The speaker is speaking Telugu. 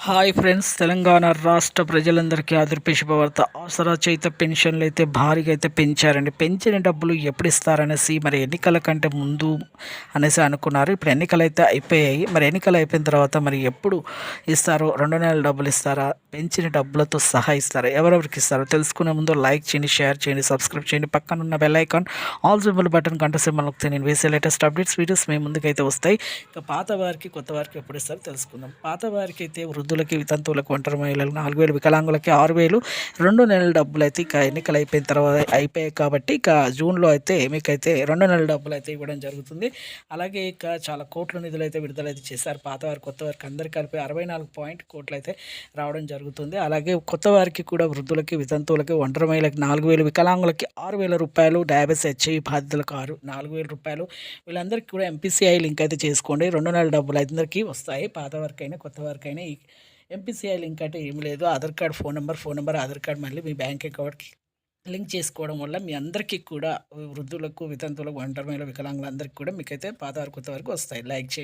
హాయ్ ఫ్రెండ్స్, తెలంగాణ రాష్ట్ర ప్రజలందరికీ ఆదుర్పే శుభవార్త. ఆసరా చేత పెన్షన్లు అయితే భారీగా అయితే పెంచారండి. పెంచిన డబ్బులు ఎప్పుడు ఇస్తారనేసి మరి ఎన్నికల కంటే ముందు అనేసి అనుకున్నారు. ఇప్పుడు ఎన్నికలు అయితే అయిపోయాయి. మరి ఎన్నికలు అయిపోయిన తర్వాత మరి ఎప్పుడు ఇస్తారో, 2 నెలల డబ్బులు ఇస్తారా, పెంచిన డబ్బులతో సహా ఇస్తారా, ఎవరెవరికి ఇస్తారో తెలుసుకునే ముందు లైక్ చేయండి, షేర్ చేయండి, సబ్స్క్రైబ్ చేయండి. పక్కన ఉన్న bell icon all symbol button గంట సింబల్ నొక్కితే నేను వేసే లేటెస్ట్ అప్డేట్స్ వీడియోస్ మీ ముందుకైతే వస్తాయి. ఇక పాత వారికి కొత్త వారికి ఎప్పుడు ఇస్తారో తెలుసుకుందాం. పాత వారికి అయితే వృద్ధులకి, వితంతువులకు, ఒంటరి మహిళలకు 4,000, వికలాంగులకి 6,000 2 నెలల డబ్బులు అయితే ఇక ఎన్నికలు అయిపోయిన తర్వాత అయిపోయాయి కాబట్టి ఇక జూన్లో అయితే మీకైతే 2 నెలల డబ్బులు అయితే ఇవ్వడం జరుగుతుంది. అలాగే ఇక చాలా కోట్ల నిధులు అయితే విడుదలైతే చేశారు. పాతవారు కొత్త వారికి అందరికీ కలిపి 64 కోట్లు అయితే రావడం జరుగుతుంది. అలాగే కొత్త వారికి కూడా వృద్ధులకి, వితంతువులకి, ఒంటరి మహిళలకు 4,000, వికలాంగులకి 6,000 రూపాయలు, డయాబెటీస్ హెచ్ఐవి బాధితులకు 4,000 రూపాయలు. వీళ్ళందరికీ కూడా ఎంపీసీఐ లింక్ అయితే చేసుకోండి. 2 నెలల డబ్బులు అందరికీ వస్తాయి. పాత వారికైనా కొత్త వారికైనా ఎంపీసీఐ లింక్ అంటే ఏమి లేదు. Aadhaar card, phone number, Aadhaar card మళ్ళీ మీ బ్యాంక్ అకౌంట్కి లింక్ చేసుకోవడం వల్ల మీ అందరికీ కూడా వృద్ధులకు, వితంతువులకు, ఒంటరి మహిళలు, వికలాంగులందరికీ కూడా మీకైతే పాత వారు కొత్త వరకు వస్తాయి. లైక్ చేయండి.